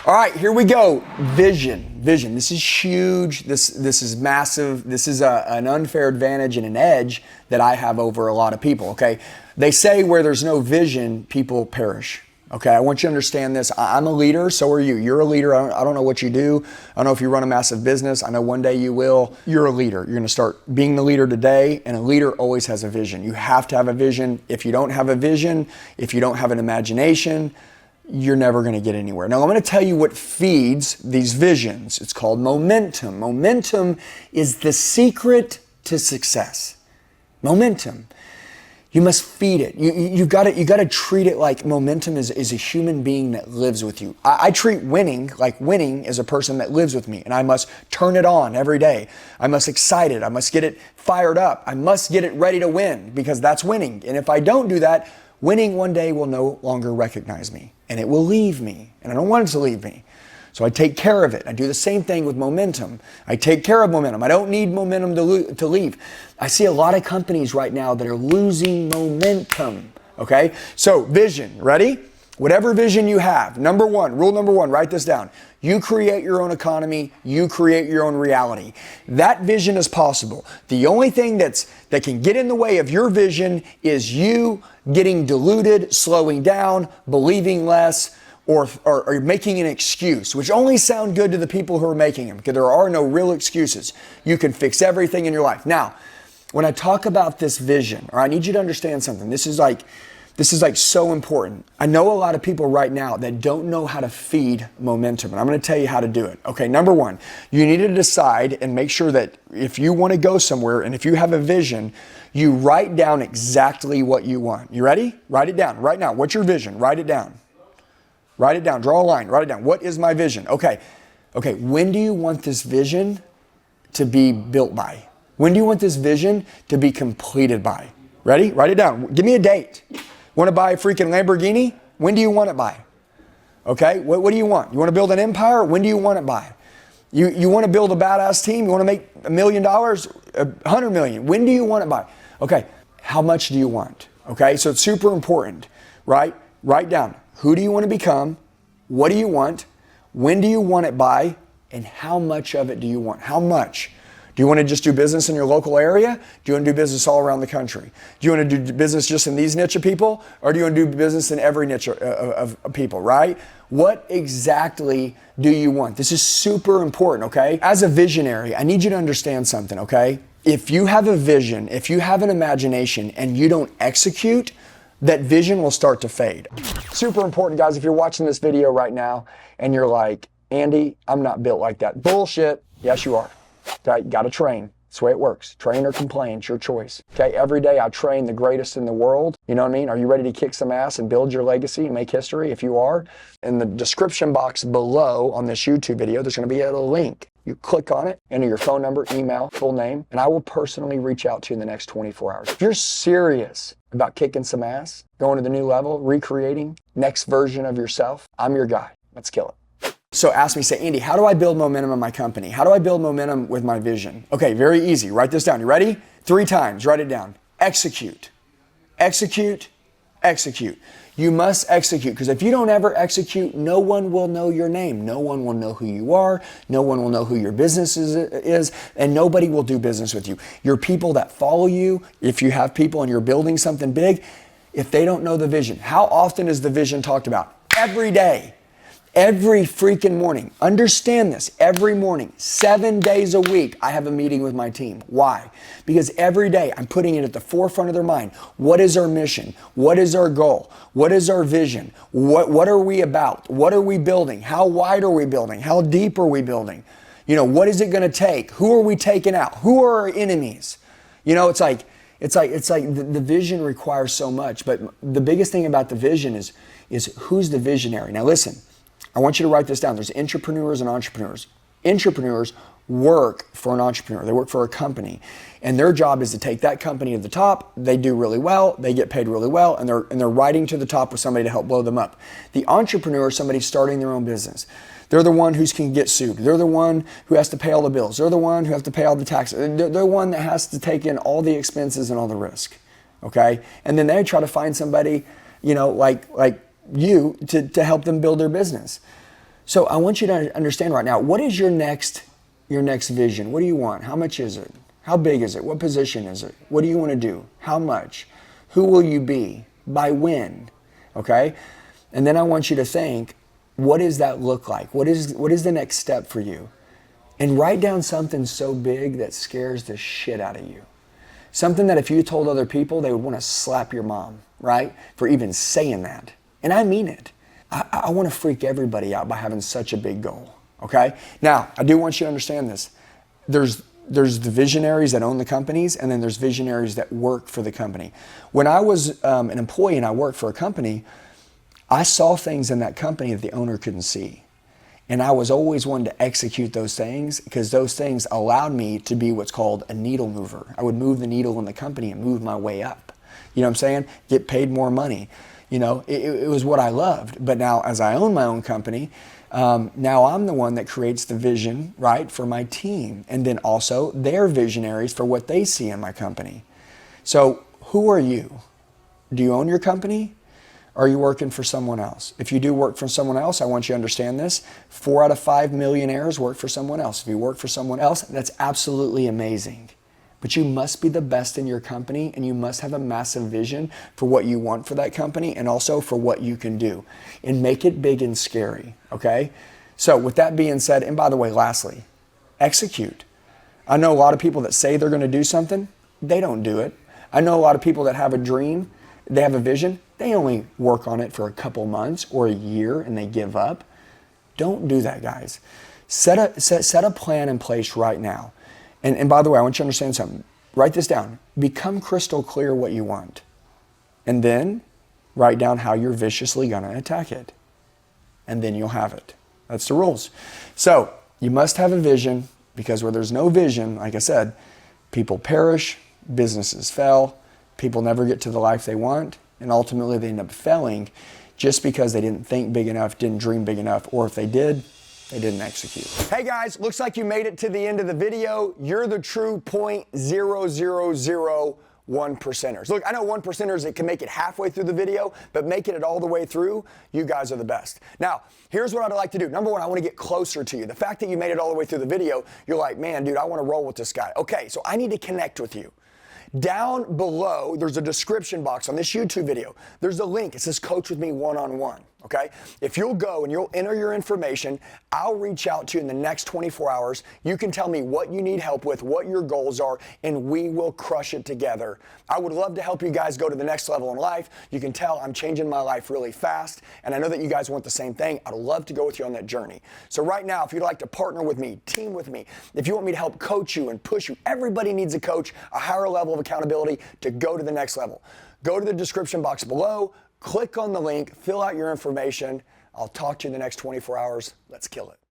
All right, here we go. Vision. This is huge. This is massive. This is an unfair advantage and an edge that I have over a lot of people, okay? They say where there's no vision, people perish. Okay, I want you to understand this. I'm a leader, so are you. You're a leader. I don't know what you do. I don't know if you run a massive business. I know one day you will. You're a leader. You're gonna start being the leader today, and a leader always has a vision. You have to have a vision. If you don't have a vision, if you don't have an imagination, you're never gonna get anywhere. Now, I'm gonna tell you what feeds these visions. It's called momentum. Momentum is the secret to success. Momentum. You must feed it. You've got to treat it like momentum is a human being that lives with you. I treat winning like winning is a person that lives with me, and I must turn it on every day. I must excite it. I must get it fired up. I must get it ready to win, because that's winning. And if I don't do that, winning one day will no longer recognize me, and it will leave me, and I don't want it to leave me. So I take care of it. I do the same thing with momentum. I take care of momentum. I don't need momentum to leave. I see a lot of companies right now that are losing momentum, okay? So vision, ready? Whatever vision you have, rule number one, write this down. You create your own economy. You create your own reality. That vision is possible. The only thing that can get in the way of your vision is you getting diluted, slowing down, believing less, or making an excuse, which only sound good to the people who are making them, because there are no real excuses. You can fix everything in your life. Now, when I talk about this vision, or I need you to understand something. This is like so important. I know a lot of people right now that don't know how to feed momentum, and I'm going to tell you how to do it. Okay, number one, you need to decide and make sure that if you want to go somewhere and if you have a vision, you write down exactly what you want. You ready? Write it down right now. What's your vision? Write it down. Write it down. Draw a line. Write it down. What is my vision? Okay. When do you want this vision to be built by? When do you want this vision to be completed by? Ready? Write it down. Give me a date. Want to buy a freaking Lamborghini? When do you want it by? Okay. What do you want? You want to build an empire? When do you want it by? You want to build a badass team? You want to make $1 million, $100 million? When do you want it by? Okay. How much do you want? Okay. So it's super important, right? Write down. Who do you want to become? What do you want? When do you want it by? And how much of it do you want? How much? Do you want to just do business in your local area? Do you want to do business all around the country? Do you want to do business just in these niche of people? Or do you want to do business in every niche of people, right? What exactly do you want? This is super important, okay? As a visionary, I need you to understand something, okay? If you have a vision, if you have an imagination and you don't execute, that vision will start to fade. Super important, guys. If you're watching this video right now and you're like, Andy, I'm not built like that. Bullshit. Yes, you are. Okay, got to train. That's the way it works. Train or complain. It's your choice. Okay, every day I train the greatest in the world. You know what I mean? Are you ready to kick some ass and build your legacy and make history? If you are, in the description box below on this YouTube video, there's going to be a link. You click on it, enter your phone number, email, full name, and I will personally reach out to you in the next 24 hours. If you're serious about kicking some ass, going to the new level, recreating, next version of yourself, I'm your guy. Let's kill it. So ask me, say, Andy, how do I build momentum in my company? How do I build momentum with my vision? Okay, very easy. Write this down. You ready? 3 times. Write it down. Execute. Execute. Execute. You must execute, because if you don't ever execute, no one will know your name. No one will know who you are. No one will know who your business is, and nobody will do business with you. Your people that follow you, if you have people and you're building something big, if they don't know the vision, how often is the vision talked about? Every day. Every freaking morning. Understand this. Every morning, 7 days a week, I have a meeting with my team. Why? Because every day I'm putting it at the forefront of their mind. What is our mission? What is our goal? What is our vision? What are we about? What are we building? How wide are we building? How deep are we building? You know, what is it going to take? Who are we taking out? Who are our enemies? You know, it's like the vision requires so much, but the biggest thing about the vision is who's the visionary? Now listen, I want you to write this down. There's intrapreneurs and entrepreneurs. Intrapreneurs work for an entrepreneur. They work for a company, and their job is to take that company to the top. They do really well. They get paid really well, and they're riding to the top with somebody to help blow them up. The entrepreneur is somebody starting their own business. They're the one who can get sued. They're the one who has to pay all the bills. They're the one who has to pay all the taxes. They're the one that has to take in all the expenses and all the risk. Okay, and then they try to find somebody, you know, like you to help them build their business. So I want you to understand right now, what is your next vision? What do you want? How much is it? How big is it? What position is it? What do you want to do? How much? Who will you be? By when? Okay? And then I want you to think, what does that look like? What is the next step for you? And write down something so big that scares the shit out of you. Something that if you told other people, they would want to slap your mom, right? For even saying that. And I mean it. I want to freak everybody out by having such a big goal, okay? Now, I do want you to understand this. There's the visionaries that own the companies, and then there's visionaries that work for the company. When I was an employee and I worked for a company, I saw things in that company that the owner couldn't see. And I was always one to execute those things because those things allowed me to be what's called a needle mover. I would move the needle in the company and move my way up. You know what I'm saying? Get paid more money. You know, it was what I loved. But now as I own my own company, now I'm the one that creates the vision, right, for my team. And then also they're visionaries for what they see in my company. So who are you? Do you own your company? Or are you working for someone else? If you do work for someone else, I want you to understand this. 4 out of 5 millionaires work for someone else. If you work for someone else, that's absolutely amazing. But you must be the best in your company, and you must have a massive vision for what you want for that company and also for what you can do. And make it big and scary, okay? So with that being said, and by the way, lastly, execute. I know a lot of people that say they're going to do something, they don't do it. I know a lot of people that have a dream, they have a vision, they only work on it for a couple months or a year and they give up. Don't do that, guys. Set a plan in place right now. And by the way, I want you to understand something. Write this down. Become crystal clear what you want. And then write down how you're viciously going to attack it. And then you'll have it. That's the rules. So you must have a vision, because where there's no vision, like I said, people perish, businesses fail, people never get to the life they want, and ultimately they end up failing just because they didn't think big enough, didn't dream big enough, or if they did, they didn't execute. Hey guys, looks like you made it to the end of the video. You're the true 0.0001%ers. Look, I know 1%ers that can make it halfway through the video, but making it all the way through, you guys are the best. Now, here's what I'd like to do. Number one, I want to get closer to you. The fact that you made it all the way through the video, you're like, man, dude, I want to roll with this guy. Okay, so I need to connect with you. Down below, there's a description box on this YouTube video. There's a link. It says Coach with Me one-on-one, okay? If you'll go and you'll enter your information, I'll reach out to you in the next 24 hours. You can tell me what you need help with, what your goals are, and we will crush it together. I would love to help you guys go to the next level in life. You can tell I'm changing my life really fast, and I know that you guys want the same thing. I'd love to go with you on that journey. So right now, if you'd like to partner with me, team with me, if you want me to help coach you and push you, everybody needs a coach, a higher level of accountability to go to the next level. Go to the description box below, click on the link, fill out your information. I'll talk to you in the next 24 hours. Let's kill it.